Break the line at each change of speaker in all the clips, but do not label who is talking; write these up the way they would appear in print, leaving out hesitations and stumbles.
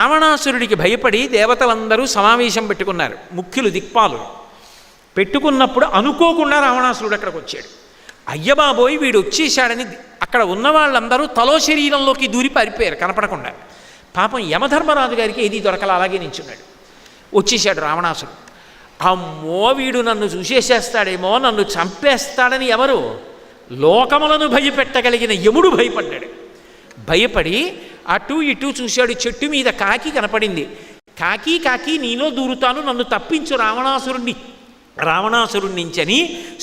రావణాసురుడికి భయపడి దేవతలందరూ సమావేశం పెట్టుకున్నారు, ముఖ్యులు దిక్పాలు పెట్టుకున్నప్పుడు అనుకోకుండా రావణాసురుడు అక్కడికి వచ్చాడు. అయ్యబాబోయ్ వీడు వచ్చేసాడని అక్కడ ఉన్న వాళ్ళందరూ తలో శరీరంలోకి దూరి పారిపోయారు కనపడకుండా. పాపం యమధర్మరాజు గారికి ఏది దొరకల, అలాగే నించున్నాడు. వచ్చేసాడు రావణాసురుడు. అమ్మో వీడు నన్ను చూసేసేస్తాడేమో, నన్ను చంపేస్తాడని ఎవరు? లోకములను భయపెట్టగలిగిన యముడు భయపడ్డాడు. భయపడి అటు ఇటు చూశాడు. చెట్టు మీద కాకి కనపడింది. కాకి కాకి నీలో దూరుతాను, నన్ను తప్పించు రావణాసురుడి నుంచని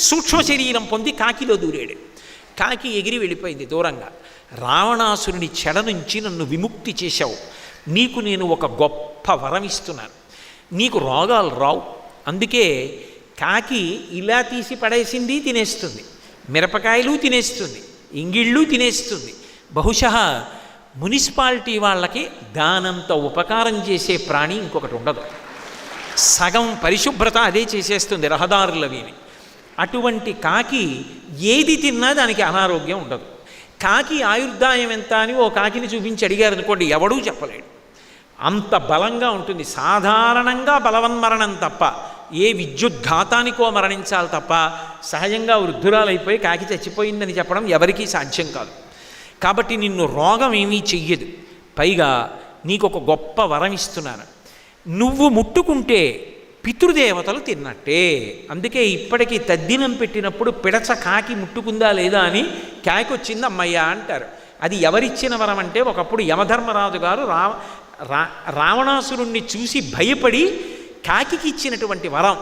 సూక్ష్మ శరీరం పొంది కాకిలో దూరాడు. కాకి ఎగిరి వెళ్ళిపోయింది దూరంగా. రావణాసురుని చెడ నుంచి నన్ను విముక్తి చేశావు, నీకు నేను ఒక గొప్ప వరం ఇస్తున్నాను, నీకు రోగాలు రావు. అందుకే కాకి ఇలా తీసి పడేసింది తినేస్తుంది, మిరపకాయలు తినేస్తుంది, ఇంగిళ్ళు తినేస్తుంది. బహుశా మున్సిపాలిటీ వాళ్ళకి దానంత ఉపకారం చేసే ప్రాణి ఇంకొకటి ఉండదు. సగం పరిశుభ్రత అదే చేసేస్తుంది రహదారులవిని. అటువంటి కాకి ఏది తిన్నా దానికి అనారోగ్యం ఉండదు. కాకి ఆయుర్దాయం ఎంత అని ఓ కాకిని చూపించి అడిగారు అనుకోండి, ఎవడూ చెప్పలేడు, అంత బలంగా ఉంటుంది. సాధారణంగా బలవన్మరణం తప్ప, ఏ విద్యుద్ఘాతానికో మరణించాలి తప్ప సహజంగా వృద్ధురాలైపోయి కాకి చచ్చిపోయిందని చెప్పడం ఎవరికీ సాధ్యం కాదు. కాబట్టి నిన్ను రోగం ఏమీ చెయ్యదు. పైగా నీకు ఒక గొప్ప వరం ఇస్తున్నాను, నువ్వు ముట్టుకుంటే పితృదేవతలు తిన్నట్టే. అందుకే ఇప్పటికీ తద్దినం పెట్టినప్పుడు పిడచ కాకి ముట్టుకుందా లేదా అని కాకి వచ్చింది అమ్మయ్య అంటారు. అది ఎవరిచ్చిన వరం అంటే, ఒకప్పుడు యమధర్మరాజు గారు రావణాసురుణ్ణి చూసి భయపడి కాకికి ఇచ్చినటువంటి వరం.